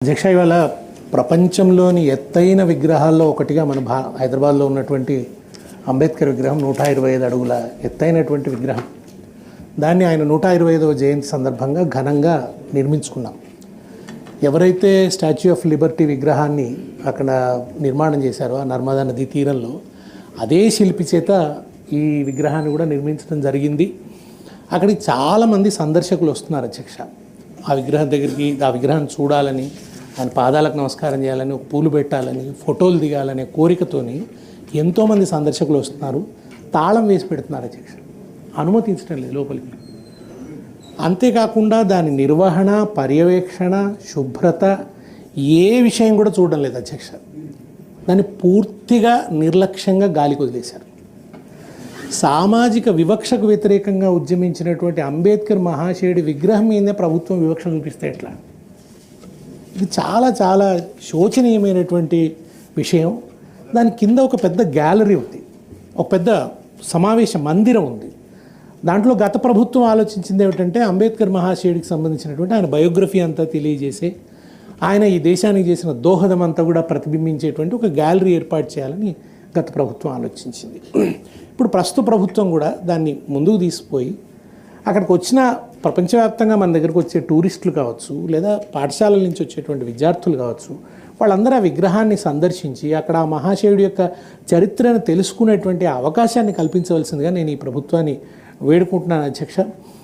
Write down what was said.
అధ్యక్ష, ఇవాళ ప్రపంచంలోని ఎత్తైన విగ్రహాల్లో ఒకటిగా మన హైదరాబాద్లో ఉన్నటువంటి అంబేద్కర్ విగ్రహం 125 అడుగుల ఎత్తైనటువంటి విగ్రహం. దాన్ని ఆయన 125వ జయంతి సందర్భంగా ఘనంగా నిర్మించుకున్నాం. ఎవరైతే స్టాచ్యూ ఆఫ్ లిబర్టీ విగ్రహాన్ని అక్కడ నిర్మాణం చేశారో ఆ నర్మదా నదీ తీరంలో, అదే శిల్పి చేత ఈ విగ్రహాన్ని కూడా నిర్మించడం జరిగింది. అక్కడికి చాలామంది సందర్శకులు వస్తున్నారు అధ్యక్ష. ఆ విగ్రహం దగ్గరికి, ఆ విగ్రహాన్ని చూడాలని, ఆయన పాదాలకు నమస్కారం చేయాలని, పూలు పెట్టాలని, ఫోటోలు దిగాలనే కోరికతోని ఎంతోమంది సందర్శకులు వస్తున్నారు. తాళం వేసి పెడుతున్నారు అధ్యక్ష, అనుమతించడం లేదు లోపలికి. అంతేకాకుండా దాని నిర్వహణ, పర్యవేక్షణ, శుభ్రత ఏ విషయం కూడా చూడడం లేదు అధ్యక్ష. దాన్ని పూర్తిగా నిర్లక్ష్యంగా గాలికి వదిలేశారు. సామాజిక వివక్షకు వ్యతిరేకంగా ఉద్యమించినటువంటి అంబేద్కర్ మహాశయుడి విగ్రహం మీదే ప్రభుత్వం వివక్ష చూపిస్తే ఎట్లా? ఇది చాలా చాలా శోచనీయమైనటువంటి విషయం. దాని కింద ఒక పెద్ద గ్యాలరీ ఉంది, ఒక పెద్ద సమావేశ మందిరం ఉంది. దాంట్లో గత ప్రభుత్వం ఆలోచించింది ఏమిటంటే, అంబేద్కర్ మహాశయుడికి సంబంధించినటువంటి ఆయన బయోగ్రఫీ అంతా తెలియజేసే, ఆయన ఈ దేశానికి చేసిన దోహదం అంతా కూడా ప్రతిబింబించేటువంటి ఒక గ్యాలరీ ఏర్పాటు చేయాలని గత ప్రభుత్వం ఆలోచించింది. ఇప్పుడు ప్రస్తుత ప్రభుత్వం కూడా దాన్ని ముందుకు తీసుకుపోయి అక్కడికి వచ్చిన ప్రపంచవ్యాప్తంగా మన దగ్గరకు వచ్చే టూరిస్టులు కావచ్చు, లేదా పాఠశాలల నుంచి వచ్చేటువంటి విద్యార్థులు కావచ్చు, వాళ్ళందరూ ఆ విగ్రహాన్ని సందర్శించి అక్కడ ఆ మహాశయుడి యొక్క చరిత్రను తెలుసుకునేటువంటి అవకాశాన్ని కల్పించవలసిందిగా నేను ఈ ప్రభుత్వాన్ని వేడుకుంటున్నాను అధ్యక్ష.